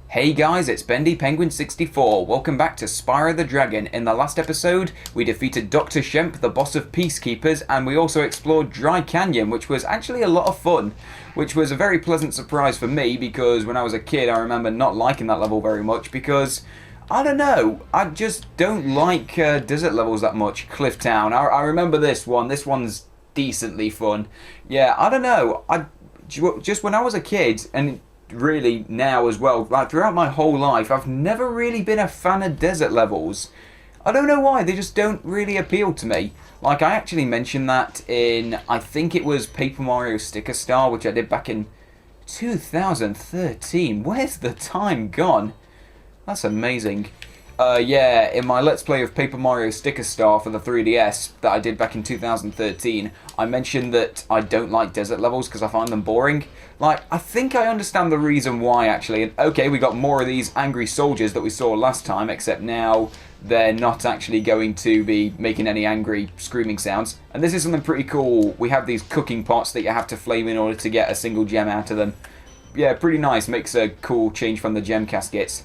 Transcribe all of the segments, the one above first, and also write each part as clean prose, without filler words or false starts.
Hey guys, it's Bendy Penguin 64. Welcome back to Spyro the Dragon. In the last episode, we defeated Dr. Shemp, the boss of Peacekeepers, and we also explored Dry Canyon, which was actually a lot of fun. Which was a very pleasant surprise for me, because when I was a kid, I remember not liking that level very much, because I don't know, I just don't like desert levels that much. Cliff Town, I remember this one. This one's decently fun. Yeah, I don't know, just when I was a kid, and really now as well, like throughout my whole life, I've never really been a fan of desert levels. I don't know why, they just don't really appeal to me. Like, I actually mentioned that in, I think it was Paper Mario Sticker Star, which I did back in 2013. Where's the time gone? That's amazing. Yeah, in my Let's Play of Paper Mario Sticker Star for the 3DS that I did back in 2013, I mentioned that I don't like desert levels because I find them boring. Like, I think I understand the reason why, actually. And okay, we got more of these angry soldiers that we saw last time, except now they're not actually going to be making any angry screaming sounds. And this is something pretty cool. We have these cooking pots that you have to flame in order to get a single gem out of them. Yeah, pretty nice. Makes a cool change from the gem caskets.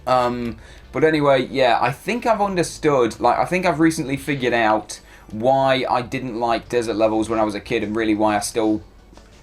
But anyway, yeah, I think I've understood, like, I think I've recently figured out why I didn't like desert levels when I was a kid, and really why I still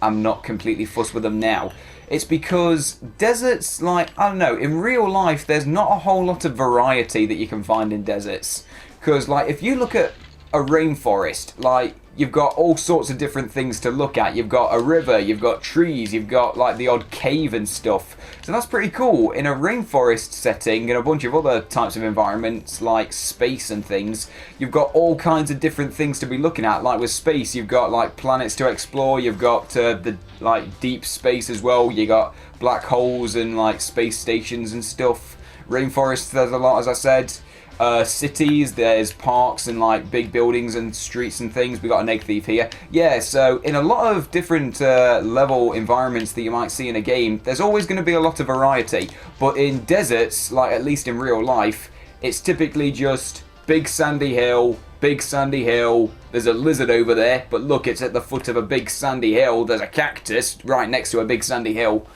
am not completely fussed with them now. It's because deserts, like, I don't know, in real life, there's not a whole lot of variety that you can find in deserts. Because, like, if you look at a rainforest, like, you've got all sorts of different things to look at. You've got a river, you've got trees, you've got like the odd cave and stuff. So that's pretty cool. In a rainforest setting and a bunch of other types of environments like space and things, you've got all kinds of different things to be looking at. Like with space, you've got like planets to explore, you've got the like deep space as well. You got black holes and like space stations and stuff. Rainforests, there's a lot, as I said. Cities, there's parks and like big buildings and streets and things. We got an egg thief here. Yeah, so in a lot of different level environments that you might see in a game, there's always going to be a lot of variety. But in deserts, like at least in real life, it's typically just big sandy hill, there's a lizard over there, but look, it's at the foot of a big sandy hill, there's a cactus right next to a big sandy hill.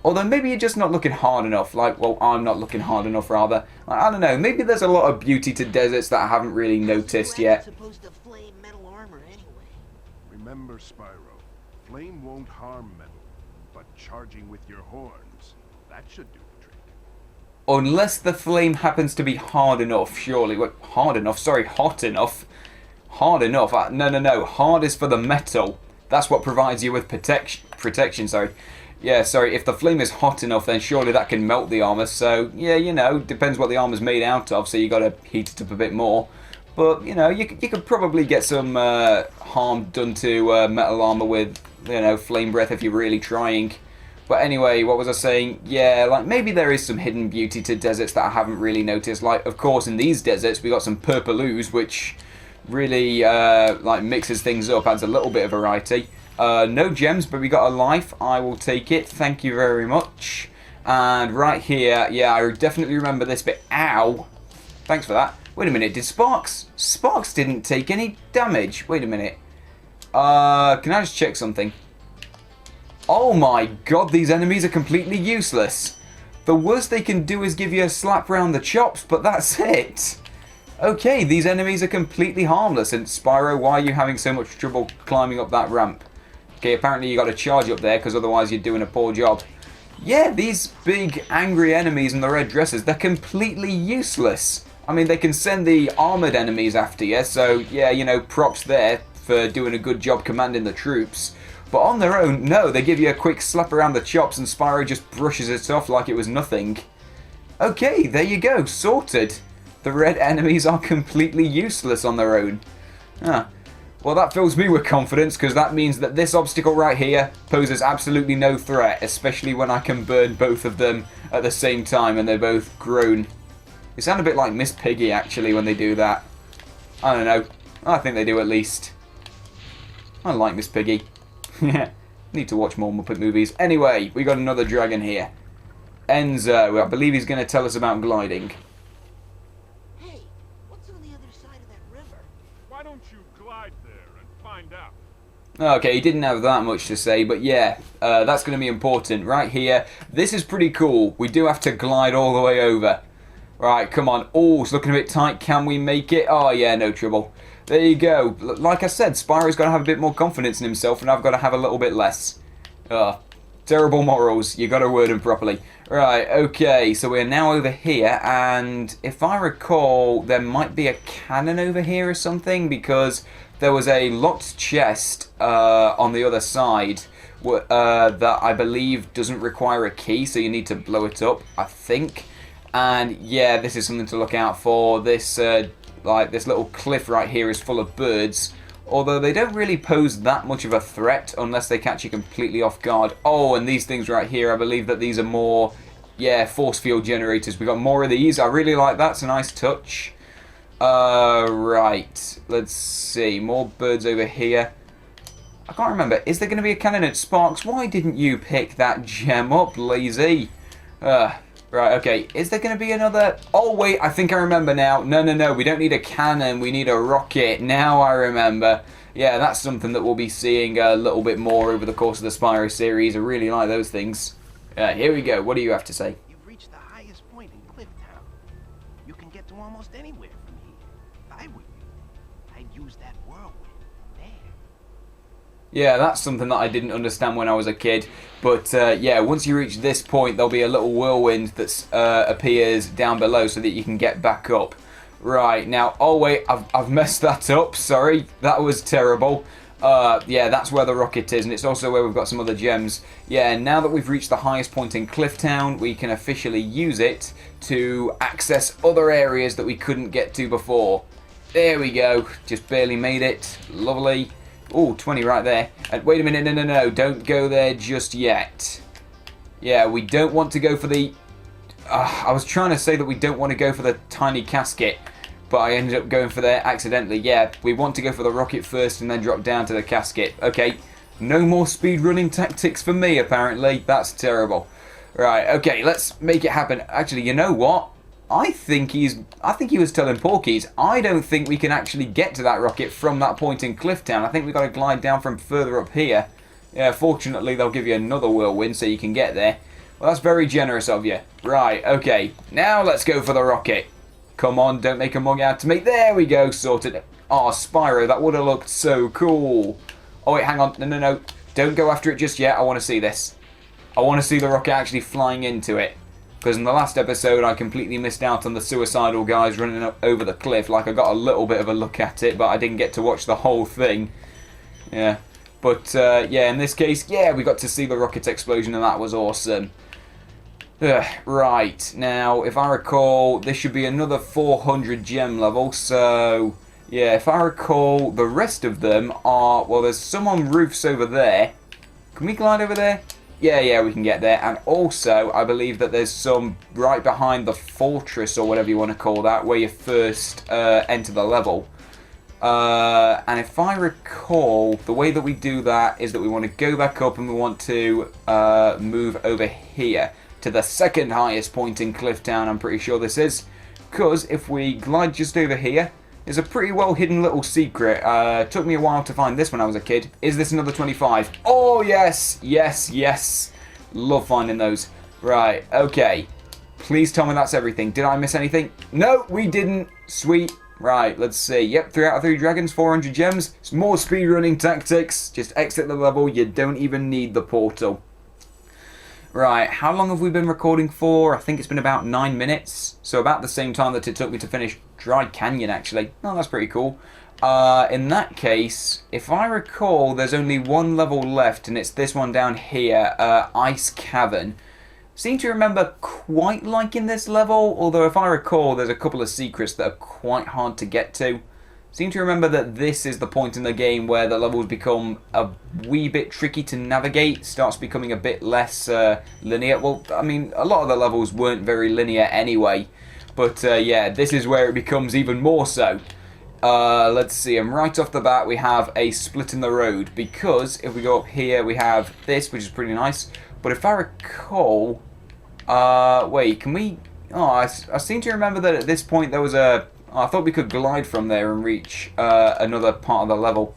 Although maybe you're just not looking hard enough. Like, well, I'm not looking hard enough, rather. Like, I don't know. Maybe there's a lot of beauty to deserts that I haven't really noticed yet. Supposed to flame metal armor anyway. Remember, Spyro, flame won't harm metal, but charging with your horns, that should do the trick. Unless the flame happens to be hard enough, surely. Wait, hard enough? Sorry, hot enough. Hard enough? No. Hard is for the metal. That's what provides you with protection, sorry. Yeah, sorry, if the flame is hot enough, then surely that can melt the armor. So, yeah, you know, depends what the armor's made out of, so you got to heat it up a bit more. But, you know, you could probably get some harm done to metal armor with, you know, flame breath if you're really trying. But anyway, what was I saying? Yeah, like, maybe there is some hidden beauty to deserts that I haven't really noticed. Like, of course, in these deserts, we got some purple ooze, which really, like, mixes things up, adds a little bit of variety. No gems, but we got a life. I will take it. Thank you very much. And right here, yeah, I definitely remember this bit. Ow. Thanks for that. Wait a minute, did Sparx? Sparx didn't take any damage. Wait a minute. Can I just check something? Oh my god, these enemies are completely useless. The worst they can do is give you a slap round the chops, but that's it. Okay, these enemies are completely harmless. And Spyro, why are you having so much trouble climbing up that ramp? Okay, apparently you got to charge up there because otherwise you're doing a poor job. Yeah, these big angry enemies in the red dresses, they're completely useless. I mean, they can send the armoured enemies after you, so yeah, you know, props there for doing a good job commanding the troops. But on their own, no, they give you a quick slap around the chops and Spyro just brushes it off like it was nothing. Okay, there you go, sorted. The red enemies are completely useless on their own. Ah. Well, that fills me with confidence, because that means that this obstacle right here poses absolutely no threat, especially when I can burn both of them at the same time and they're both grown. They sound a bit like Miss Piggy, actually, when they do that. I don't know. I think they do, at least. I like Miss Piggy. Need to watch more Muppet movies. Anyway, we got another dragon here. Enzo. I believe he's going to tell us about gliding. Hey, what's on the other side of that river? Why don't you glide there and find out? Okay, he didn't have that much to say, but yeah, that's going to be important. Right here, this is pretty cool. We do have to glide all the way over. Right, come on. Oh, it's looking a bit tight. Can we make it? Oh, yeah, no trouble. There you go. Like I said, Spyro's got to have a bit more confidence in himself, and I've got to have a little bit less. Terrible morals. You got to word them properly. Right, okay, so we're now over here, and if I recall, there might be a cannon over here or something, because there was a locked chest on the other side that I believe doesn't require a key, so you need to blow it up, I think. And yeah, this is something to look out for. This like this little cliff right here is full of birds, although they don't really pose that much of a threat unless they catch you completely off guard. Oh, and these things right here, I believe that these are more, yeah, force field generators. We got more of these. I really like that. It's a nice touch. Right, let's see, more birds over here. I can't remember, is there going to be a cannon at Sparx? Why didn't you pick that gem up, lazy? Right, okay, is there going to be another? Oh wait, I think I remember now. No, we don't need a cannon, we need a rocket. Now I remember. Yeah, that's something that we'll be seeing a little bit more over the course of the Spyro series. I really like those things. Here we go, what do you have to say? You've reached the highest point in Clifftown. You can get to almost anywhere from here. If I were you, I'd use that whirlwind there. Yeah, that's something that I didn't understand when I was a kid. But yeah, once you reach this point, there'll be a little whirlwind that appears down below so that you can get back up. Right, now, oh wait, I've messed that up. Sorry, that was terrible. Yeah, that's where the rocket is, and it's also where we've got some other gems. Yeah, now that we've reached the highest point in Clifftown, we can officially use it to access other areas that we couldn't get to before. There we go, just barely made it. Lovely. Oh, 20 right there. And wait a minute, no, don't go there just yet. Yeah, we don't want to go for the... I was trying to say that we don't want to go for the tiny casket, but I ended up going for there accidentally. Yeah, we want to go for the rocket first and then drop down to the casket. Okay, no more speedrunning tactics for me, apparently. That's terrible. Right, okay, let's make it happen. Actually, you know what? I think he was telling Porky's. I don't think we can actually get to that rocket from that point in Clifftown. I think we've got to glide down from further up here. Yeah, fortunately, they'll give you another whirlwind so you can get there. Well, that's very generous of you. Right, okay. Now let's go for the rocket. Come on, don't make a mug out to me. There we go, sorted. Oh, Spyro, that would have looked so cool. Oh, wait, hang on. No. Don't go after it just yet. I want to see this. I want to see the rocket actually flying into it. Because in the last episode, I completely missed out on the suicidal guys running up over the cliff. Like, I got a little bit of a look at it, but I didn't get to watch the whole thing. Yeah. But, yeah, in this case, yeah, we got to see the rocket explosion, and that was awesome. Right. Now, if I recall, this should be another 400 gem level. So, yeah, if I recall, the rest of them are... Well, there's some on roofs over there. Can we glide over there? Yeah, we can get there. And also, I believe that there's some right behind the fortress, or whatever you want to call that, where you first enter the level. And if I recall, the way that we do that is that we want to go back up and we want to move over here to the second highest point in Clifftown, I'm pretty sure this is. Because if we glide just over here, there's a pretty well hidden little secret. Took me a while to find this when I was a kid. Is this another 25? Oh, yes. Love finding those. Right, okay. Please tell me that's everything. Did I miss anything? No, we didn't. Sweet. Right, let's see. Yep, 3 out of 3 dragons, 400 gems. It's more speedrunning tactics. Just exit the level. You don't even need the portal. Right, how long have we been recording for? I think it's been about 9 minutes. So about the same time that it took me to finish Dry Canyon, actually. Oh, that's pretty cool. In that case, if I recall, there's only one level left, and it's this one down here, Ice Cavern. Seem to remember quite liking this level, although if I recall, there's a couple of secrets that are quite hard to get to. Seem to remember that this is the point in the game where the levels become a wee bit tricky to navigate, starts becoming a bit less linear. Well, I mean, a lot of the levels weren't very linear anyway, but yeah, this is where it becomes even more so. Let's see, and right off the bat we have a split in the road, because if we go up here we have this, which is pretty nice, but if I recall, wait, can we, oh, I seem to remember that at this point there was a, I thought we could glide from there and reach another part of the level.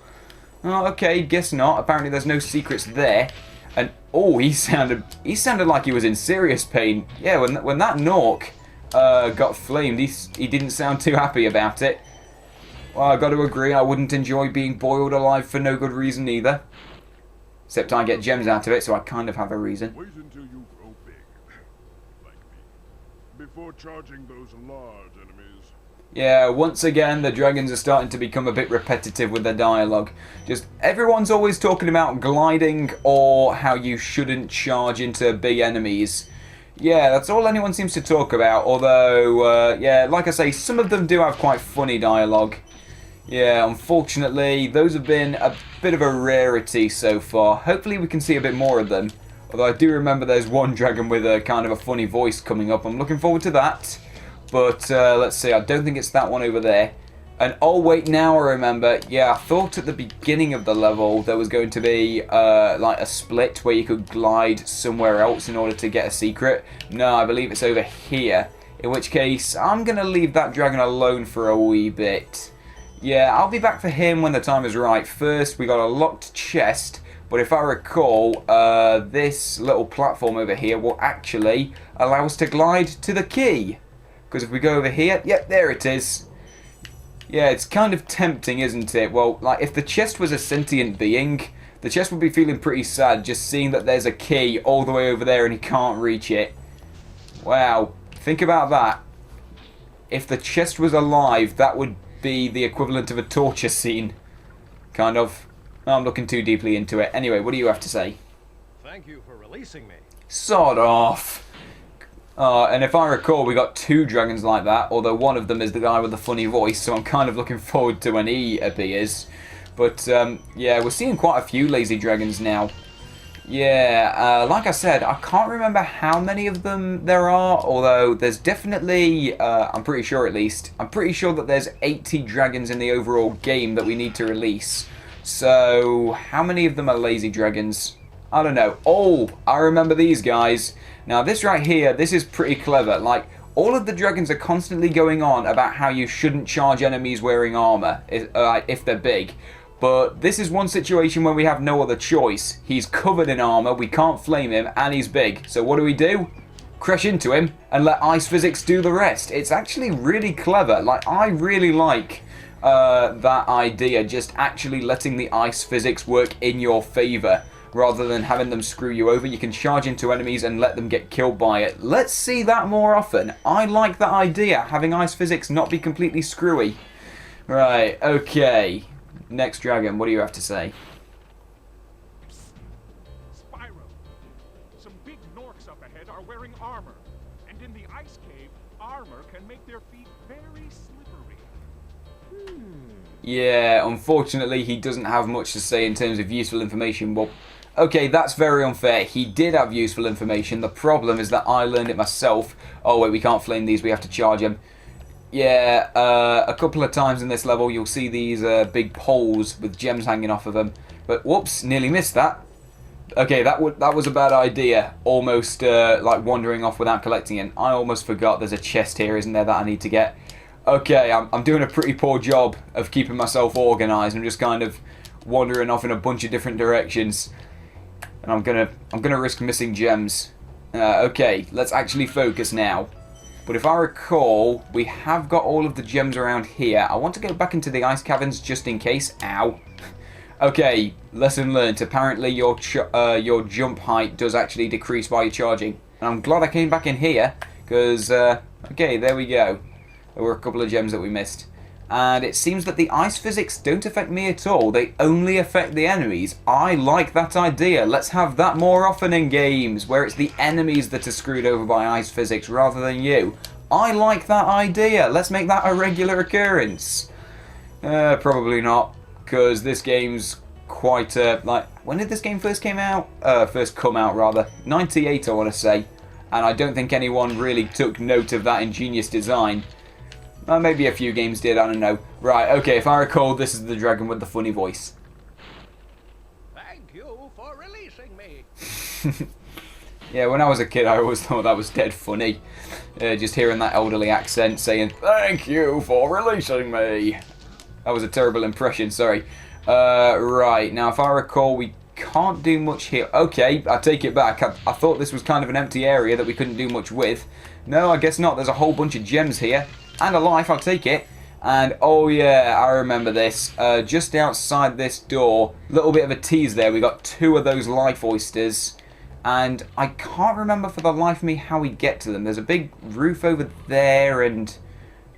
Oh, okay, guess not. Apparently there's no secrets there. And, oh, he sounded like he was in serious pain. Yeah, when that Nork got flamed, he didn't sound too happy about it. Well, I got to agree, I wouldn't enjoy being boiled alive for no good reason either. Except I get gems out of it, so I kind of have a reason. Wait until you grow big, like me, before charging those large enemies. Yeah, once again, the dragons are starting to become a bit repetitive with their dialogue. Just, everyone's always talking about gliding or how you shouldn't charge into big enemies. Yeah, that's all anyone seems to talk about, although, yeah, like I say, some of them do have quite funny dialogue. Yeah, unfortunately, those have been a bit of a rarity so far. Hopefully we can see a bit more of them. Although I do remember there's one dragon with a kind of a funny voice coming up. I'm looking forward to that. But let's see, I don't think it's that one over there. And oh wait, now I remember. Yeah, I thought at the beginning of the level there was going to be like a split where you could glide somewhere else in order to get a secret. No, I believe it's over here. In which case, I'm going to leave that dragon alone for a wee bit. Yeah, I'll be back for him when the time is right. First, we got a locked chest, but if I recall, this little platform over here will actually allow us to glide to the key. Because if we go over here, yep, there it is. Yeah, it's kind of tempting, isn't it? Well, like, if the chest was a sentient being, the chest would be feeling pretty sad just seeing that there's a key all the way over there and he can't reach it. Wow, think about that. If the chest was alive, that would be the equivalent of a torture scene. Kind of. I'm looking too deeply into it. Anyway, what do you have to say? Thank you for releasing me. Sod off. And if I recall, we got two dragons like that, although one of them is the guy with the funny voice, so I'm kind of looking forward to when he appears. But, yeah, we're seeing quite a few lazy dragons now. Yeah, like I said, I can't remember how many of them there are, although there's definitely, I'm pretty sure at least, I'm pretty sure that there's 80 dragons in the overall game that we need to release. So, how many of them are lazy dragons? I don't know. Oh, I remember these guys. Now, this right here, this is pretty clever. Like, all of the dragons are constantly going on about how you shouldn't charge enemies wearing armor if they're big. But this is one situation where we have no other choice. He's covered in armor, we can't flame him, and he's big. So what do? Crash into him and let ice physics do the rest. It's actually really clever. Like, I really like that idea, just actually letting the ice physics work in your favor. Rather than having them screw you over, you can charge into enemies and let them get killed by it. Let's see that more often. I like that idea, having ice physics not be completely screwy. Right, okay. Next dragon, what do you have to say? Spyro, some big Norks up ahead are wearing armor. And in the ice cave, armor can make their feet very slippery. Yeah, unfortunately he doesn't have much to say in terms of useful information. Well, okay, that's very unfair. He did have useful information. The problem is that I learned it myself. Oh wait, we can't flame these, we have to charge him. Yeah, a couple of times in this level you'll see these big poles with gems hanging off of them. But whoops, nearly missed that. Okay, that was a bad idea. Almost like wandering off without collecting it. I almost forgot there's a chest here, isn't there, that I need to get. Okay, I'm doing a pretty poor job of keeping myself organised. I'm just kind of wandering off in a bunch of different directions. And I'm gonna risk missing gems. Okay, let's actually focus now. But if I recall, we have got all of the gems around here. I want to go back into the ice caverns just in case. Ow. Okay, lesson learnt. Apparently your jump height does actually decrease while you're charging. And I'm glad I came back in here, because, okay, there we go. There were a couple of gems that we missed. And it seems that the ice physics don't affect me at all. They only affect the enemies. I like that idea. Let's have that more often in games, where it's the enemies that are screwed over by ice physics rather than you. I like that idea. Let's make that a regular occurrence. Probably not, because this game's quite, like, when did this game first come out? First come out, rather. 98, I want to say. And I don't think anyone really took note of that ingenious design. Maybe a few games did, I don't know. Right, okay, if I recall, this is the dragon with the funny voice. Thank you for releasing me. Yeah, when I was a kid, I always thought that was dead funny. Just hearing that elderly accent saying, "Thank you for releasing me." That was a terrible impression, sorry. Right, now if I recall, we can't do much here. Okay, I take it back. I thought this was kind of an empty area that we couldn't do much with. No, I guess not. There's a whole bunch of gems here. And a life, I'll take it. And, oh yeah, I remember this. Just outside this door, little bit of a tease there. We got 2 of those life oysters. And I can't remember for the life of me how we get to them. There's a big roof over there and...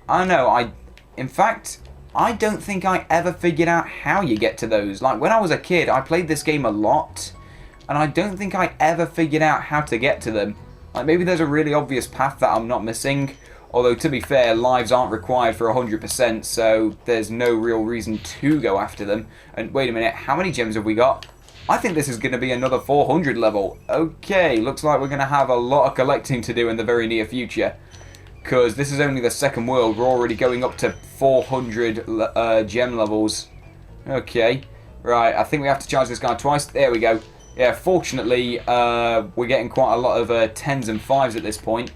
I don't know, in fact, I don't think I ever figured out how you get to those. Like, when I was a kid, I played this game a lot. And I don't think I ever figured out how to get to them. Like, maybe there's a really obvious path that I'm not missing. Although, to be fair, lives aren't required for 100%, so there's no real reason to go after them. And wait a minute, how many gems have we got? I think this is going to be another 400 level. Okay, looks like we're going to have a lot of collecting to do in the very near future. Because this is only the second world, we're already going up to 400 gem levels. Okay, right, I think we have to charge this guy twice. There we go. Yeah, fortunately, we're getting quite a lot of 10s and 5s at this point.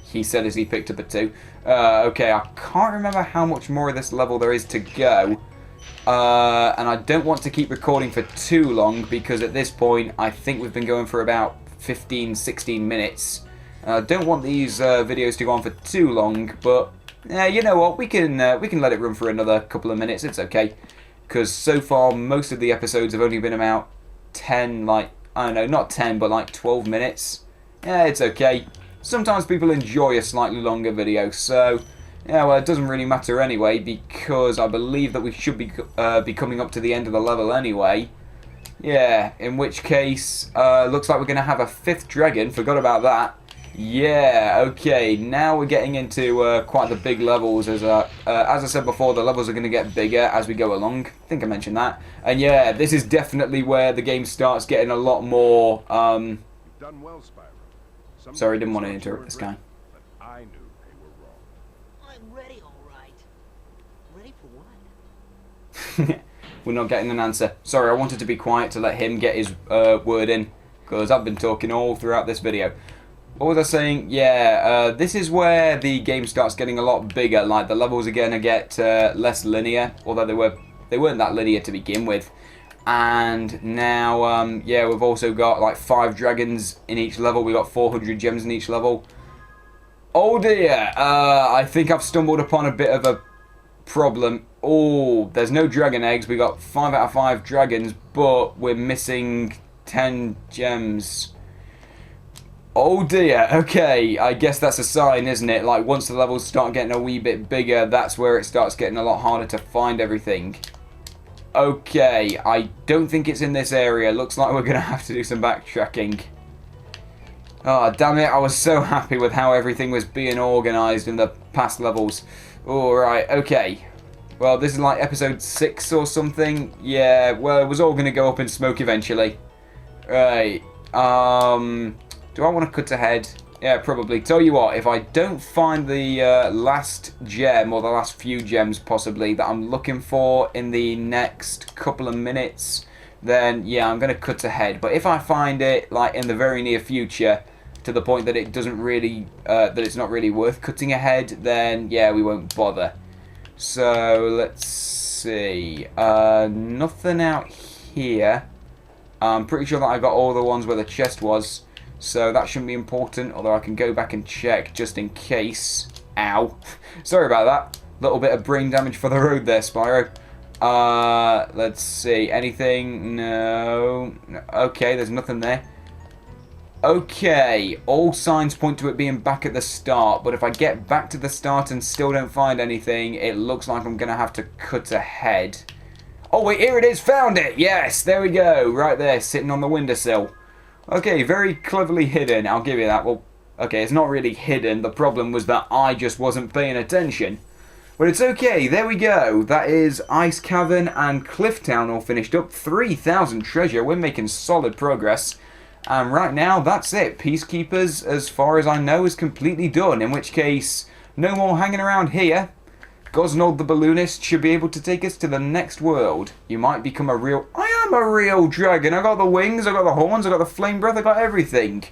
He said as he picked up a 2. Okay, I can't remember how much more of this level there is to go. And I don't want to keep recording for too long because at this point I think we've been going for about 15-16 minutes. I don't want these videos to go on for too long, but you know what, we can let it run for another couple of minutes. It's okay, because so far most of the episodes have only been about 10, like, I don't know, not 10, but like 12 minutes. Yeah, it's okay. Sometimes people enjoy a slightly longer video, so yeah, well, it doesn't really matter anyway, because I believe that we should be coming up to the end of the level anyway. Yeah, in which case, looks like we're going to have a 5th dragon. Forgot about that. Yeah, okay, now we're getting into quite the big levels. As I said before, the levels are going to get bigger as we go along. I think I mentioned that. And yeah, this is definitely where the game starts getting a lot more... You've done well, Spyro. Sorry, didn't want to interrupt this guy. But I knew they were wrong. I'm ready, all right. Ready for what? We're not getting an answer. Sorry, I wanted to be quiet to let him get his word in, because I've been talking all throughout this video. What was I saying? Yeah, this is where the game starts getting a lot bigger. Like, the levels are going to get less linear, although they weren't that linear to begin with. And now, yeah, we've also got like 5 dragons in each level. We got 400 gems in each level. Oh dear, I think I've stumbled upon a bit of a problem. Oh, there's no dragon eggs. We got 5 out of 5 dragons, but we're missing 10 gems. Oh dear, okay, I guess that's a sign, isn't it? Like, once the levels start getting a wee bit bigger, that's where it starts getting a lot harder to find everything. Okay, I don't think it's in this area. Looks like we're going to have to do some backtracking. Oh, damn it, I was so happy with how everything was being organised in the past levels. Alright, okay. Well, this is like episode 6 or something. Yeah, well, it was all going to go up in smoke eventually. Right, do I want to cut ahead? Yeah, probably. Tell you what, if I don't find the last gem, or the last few gems possibly, that I'm looking for in the next couple of minutes, then yeah, I'm going to cut ahead. But if I find it, like, in the very near future, to the point that it doesn't really, that it's not really worth cutting ahead, then yeah, we won't bother. So, let's see. Nothing out here. I'm pretty sure that I got all the ones where the chest was. So that shouldn't be important, although I can go back and check just in case. Ow. Sorry about that. Little bit of brain damage for the road there, Spyro. Let's see. Anything? No. Okay, there's nothing there. Okay, all signs point to it being back at the start, but if I get back to the start and still don't find anything, it looks like I'm going to have to cut ahead. Oh wait, here it is, found it! Yes, there we go, right there, sitting on the windowsill. Okay, very cleverly hidden, I'll give you that. Well, okay, it's not really hidden, the problem was that I just wasn't paying attention. But it's okay, there we go. That is Ice Cavern and Cliff Town all finished up. 3,000 treasure, we're making solid progress. And right now, that's it. Peacekeepers, as far as I know, is completely done. In which case, no more hanging around here. Gosnold the Balloonist should be able to take us to the next world. You might become a real... I am a real dragon. I got the wings, I got the horns, I got the flame breath, I got everything.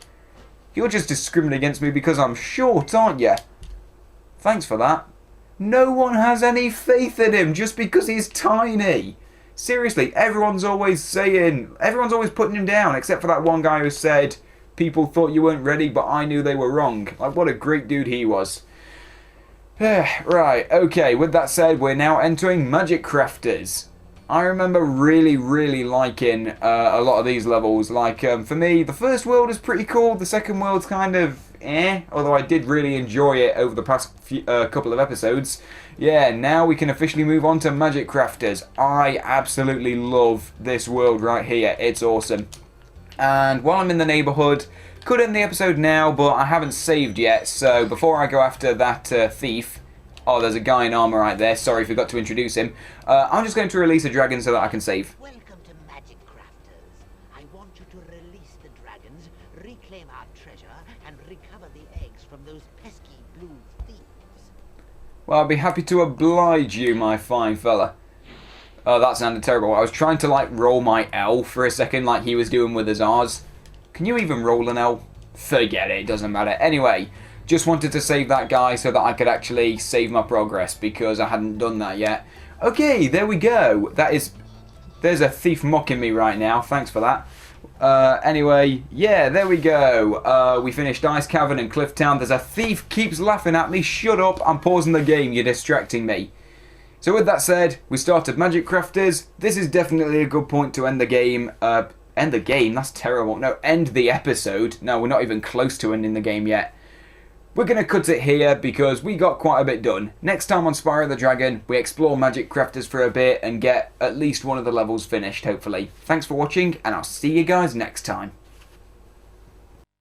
You're just discriminating against me because I'm short, aren't you? Thanks for that. No one has any faith in him just because he's tiny. Seriously, everyone's always putting him down, except for that one guy who said people thought you weren't ready, but I knew they were wrong. Like, what a great dude he was. Right, okay, with that said, we're now entering Magic Crafters. I remember really, really liking a lot of these levels. Like, for me, the first world is pretty cool, the second world's kind of although I did really enjoy it over the past couple of episodes. Yeah, now we can officially move on to Magic Crafters. I absolutely love this world right here, it's awesome. And while I'm in the neighbourhood, could end the episode now, but I haven't saved yet, so before I go after that thief, oh, there's a guy in armour right there, sorry, forgot to introduce him, I'm just going to release a dragon so that I can save. Welcome to Magic Crafters. I want you to release the dragons, reclaim our treasure, and recover the eggs from those pesky blue thieves. Well, I'll be happy to oblige you, my fine fella. Oh, that sounded terrible. I was trying to, like, roll my L for a second like he was doing with his R's. Can you even roll an L? Forget it, it doesn't matter. Anyway, just wanted to save that guy so that I could actually save my progress because I hadn't done that yet. Okay, there we go. There's a thief mocking me right now. Thanks for that. Anyway, yeah, there we go. We finished Ice Cavern and Cliff Town. There's a thief keeps laughing at me. Shut up, I'm pausing the game. You're distracting me. So with that said, we started Magic Crafters. This is definitely a good point to end the game. End the game? That's terrible. No, end the episode. No, we're not even close to ending the game yet. We're going to cut it here because we got quite a bit done. Next time on Spyro the Dragon, we explore Magic Crafters for a bit and get at least one of the levels finished, hopefully. Thanks for watching, and I'll see you guys next time.